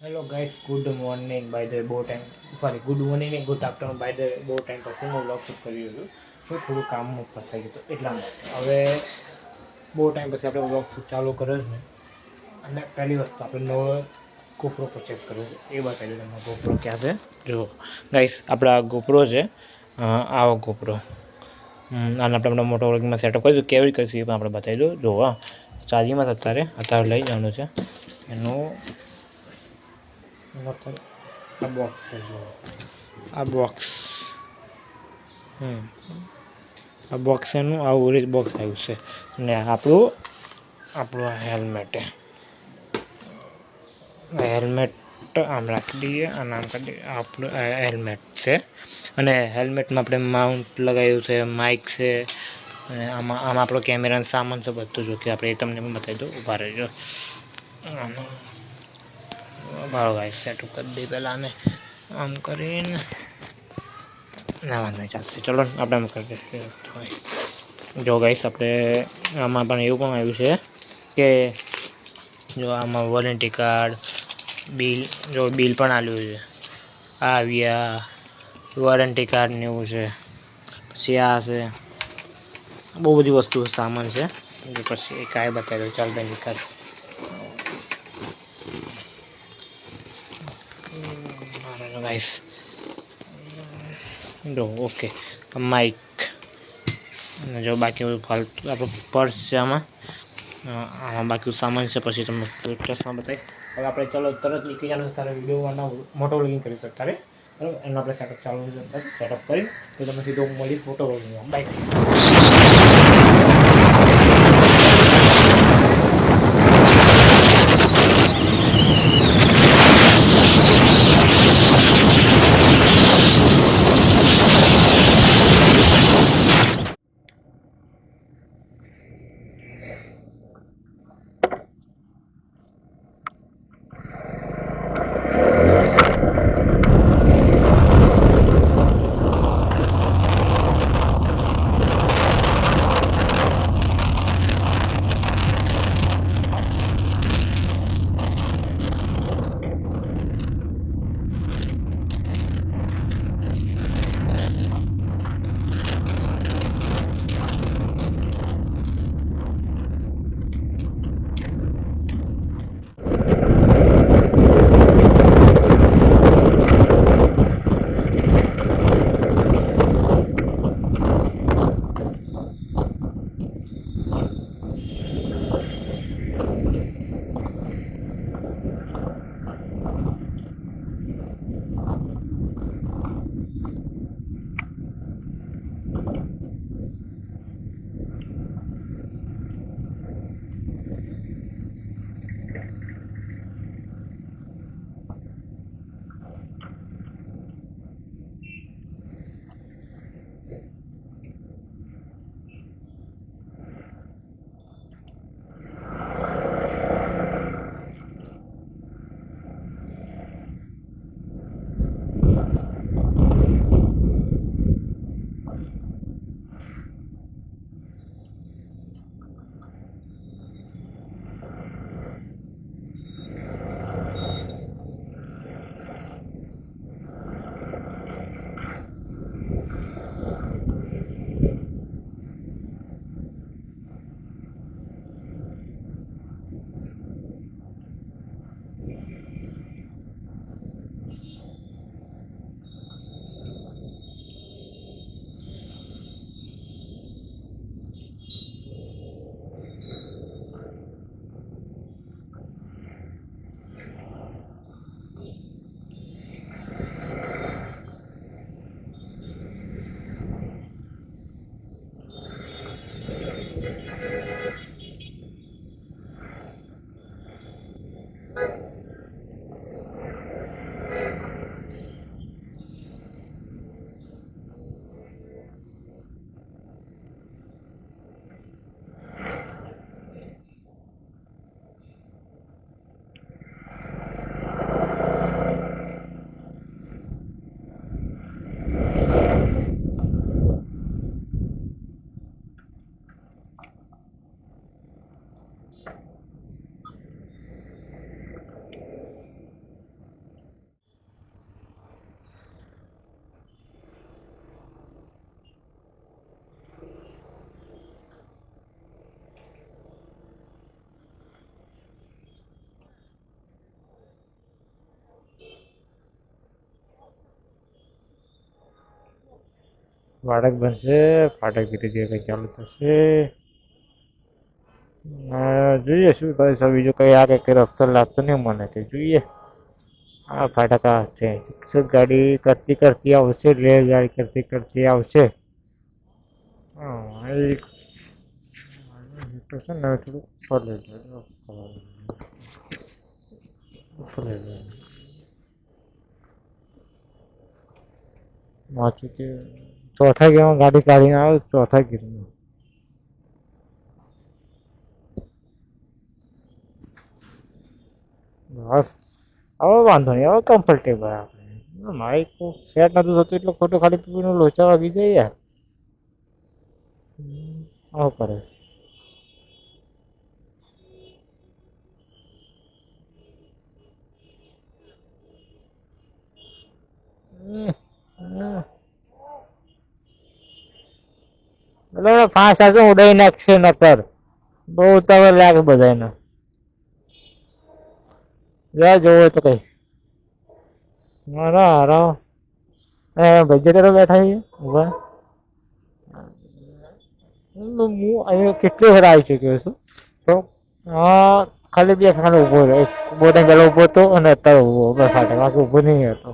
Hello guys, good morning by the બહુ time good morning ને good afternoon by the બહુ time પછી હું વ્લોગ શૂટ કરી રહ્યો છું. થોડું કામ ફસાઈ ગયું હતું એટલા માટે હવે બહુ ટાઈમ પછી આપણે વ્લોગ શૂટ ચાલુ કર્યો છે. અને પહેલી વસ્તુ આપણે નવો ગોપ્રો પરચેસ કર્યો છે એ બતાવી દઉં. તમને ગોપ્રો ક્યાં છે જો ગાઈસ, આપણા ગોપ્રો છે આવો ગોપ્રો. આને આપણે મોટો વર્ગમાં સેટઅપ કરીશું. કેવી રીતે કરીશું એ પણ આપણે બતાવી દઉં. જો ચાર્જિંગમાં અત્યારે લઈ જવાનું છે એનું. આ બોક્સ છે જો આ બોક્સ. આ બોક્સ એનું આવું રીત બોક્સ આવ્યું છે. ને આપણું હેલ્મેટ આમ રાખી દઈએ અને આમ કરી દઈએ. આપણું હેલ્મેટ છે અને હેલ્મેટમાં આપણે માઉન્ટ લગાવ્યું છે, માઇક છે અને આમાં આપણો કેમેરાનો સામાન છે બધું. જો કે આપણે એ તમને પણ બતાવી દઉં. ઊભા રહેજો. ભારો ગાઈસ સેટઅપ કરી દઈએ પહેલાં આને આમ કરીને. ના વાંધો નહીં, ચાલશે. ચલો આપણે આમ કરી દઈએ. જો ગાઈસ, આપણે આમાં પણ એવું પણ આવ્યું છે કે જો આમાં વોરંટી કાર્ડ, બિલ પણ આવ્યું છે. આવ્યા વોરંટી કાર્ડ ને એવું છે. પછી આ છે, બહુ બધી વસ્તુ સામાન છે. પછી એક આ બતાવી દઉં. ચાલ બેન નીકળ. ગાઈસ જો ઓકે માઇક અને જો બાકી બધું ફાલતુ આપણું પર્સ છે. આમાં બાકી સામાન છે. પછી તમને ટ્રેસમાં બતાવી. હવે આપણે ચલો તરત નીકળી જવાનું. તારે વિડીયોમાં મોટો વ્લોગિંગ કરી શકતા તારે બરાબર. એનું આપણે સેટઅપ કરી તો તમે સીધો મળી ફોટો વ્લોગિંગ બાઈક. ફાટક બનશે, ફાટક ધીરે ધીરે કંઈ ચાલુ થશે. જોઈએ શું થાય છે બીજું કઈ આ કઈ રસ્તો લાગતો નહીં મને કે જોઈએ. આ ફાટક છે શિક્ષક ગાડી કરતી કરતી આવશે, રેલગાડી કરતી કરતી આવશે. હા એ તો છે ને થોડું ફરે વાંચું કે ચોથા ગેરમાં ગાડી કાઢીને આવે, ચોથા ગેરમાં બસ હવે વાંધો નહીં, હવે કમ્ફર્ટેબલ આપણે. માઇક સેટ નતું થતું એટલે ખોટું ખાલી પીપીનો લોચા વાગી જાય યાર. આવું કરે. એટલે ફાંસ આવશે ઉડાઈ નાખશે નકર. બહુ ઉતાવળ લાગે બધાને. જા જોવો તો કઈ મારા હારા બજેટરો બેઠા છે ઉભા. હું અહીંયા કેટલી વાર આવી ચૂક્યો છું તો ખાલી બે ખાને ઊભો રહ્યો. બહુ ટાઈમ પહેલા ઊભો હતો અને અત્યારે ઊભો બસ ફાટે બાકી ઊભો નહીં હતો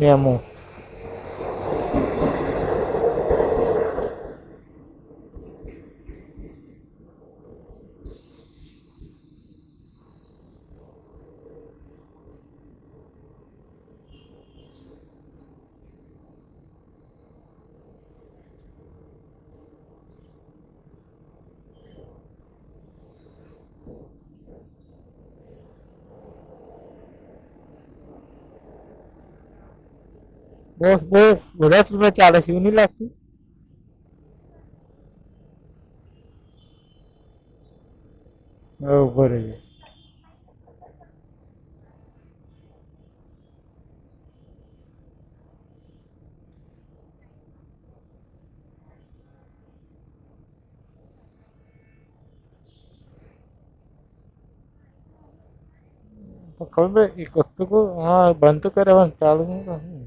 એમ. બસ બસ બધા સ્પીડમાં ચાલે છે એવું નહીં લાગતું. ઉભો રહ્યો ખબર એક વસ્તુ કો હા બંધ તો કરે ચાલુ નહીં.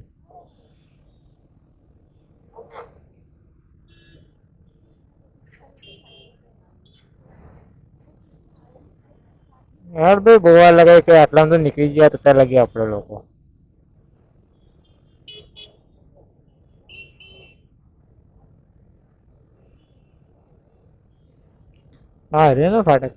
યાર ભાઈ બહુ વાર લગાવી કે આટલામાં તો નીકળી ગયા તો ત્યાં લાગી આપણે લોકો. હા રે ને ફાટક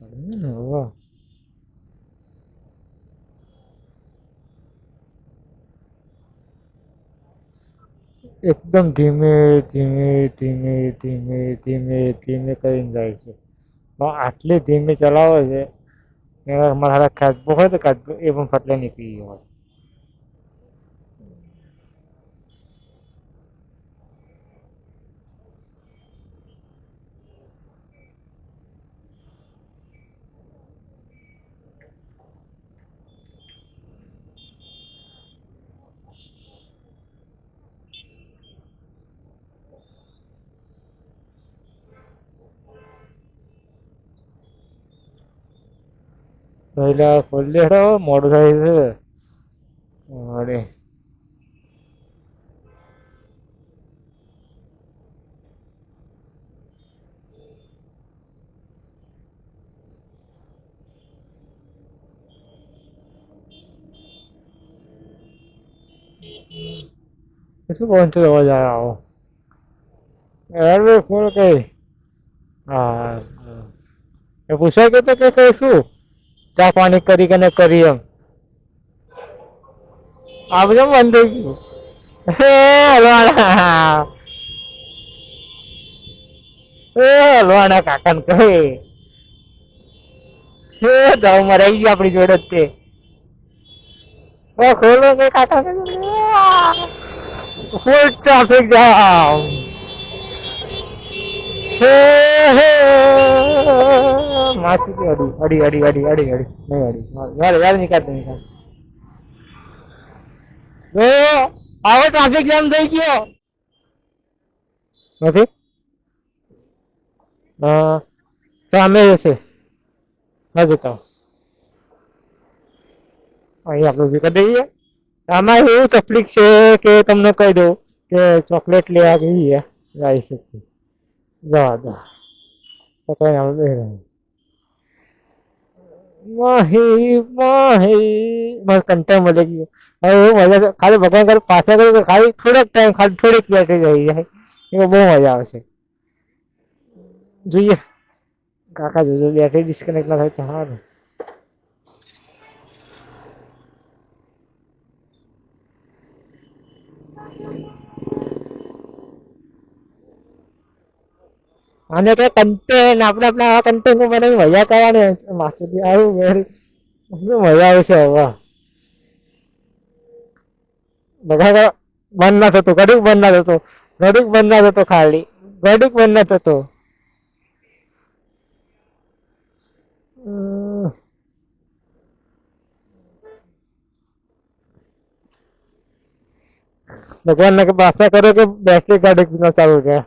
એકદમ ધીમે ધીમે ધીમે ધીમે ધીમે ધીમે કરીને જાય છે. આટલી ધીમે ચલાવે છે મારા કાચબો હોય તો કાચબો એ પણ ફટલે નીકળી ગયો હોય. પહેલા ખોલી હેડો મોડું થાય છે. અરે શું પહોંચો અવાજ આવો યાર ભાઈ ખોલ કઈ. હા એ પૂછાય કે તો કે કઈ શું ચા પાણી કરી કે કરી એમ આ બધું બંધ થઈ ગયું. હે હલવાણા હલવાણા કાકા ને કહે હે દવામાં રહી ગઈ આપણી જોડે જ તે. ખોલો કે કાકા ફૂલ ટ્રાફિક જામ. માછી અડી અડી અડી અડી અડી અડી નહીં અડી યાર યાર નીકળતો નીકળ. હવે ટ્રાફિક જામ થઈ ગયો નથી. સામે જશે ના જતા અહીં આપણે ઉભી કરી દઈએ. આમાં એવું તકલીફ છે કે તમને કહી દઉં કે ચોકલેટ લેવા જઈએ ગાઈ શકીએ જવા દો પકડીને આપણે બેસી રહ્યા માહી માહી બસ કંટાળ મળી ગયો હવે એવું મજા છે ખાલી ભગવાન કરે પાછા કરું કે ખાલી થોડોક ટાઈમ ખાલી થોડીક બેટરી રહી જાય એમાં બહુ મજા આવશે જોઈએ કાકા જોજો બેટરી ડિસ્કનેક્ટ ના થાય તો સારું આને કઈ કન્ટેન્ટ આપણે આવા કન્ટેન્ટ મને મજા કરવાની માસ્ટરથી આવું વેરી મજા આવશે હવે બધા બંધ ના થતો ઘડીક બંધ ના થતો ઘડીક બંધ ના થતો ખાલી ઘડીક બંધ ના થતો ભગવાન ને પ્રાર્થના કરો કે બેટરી ઘડીક ના ચાલુ છે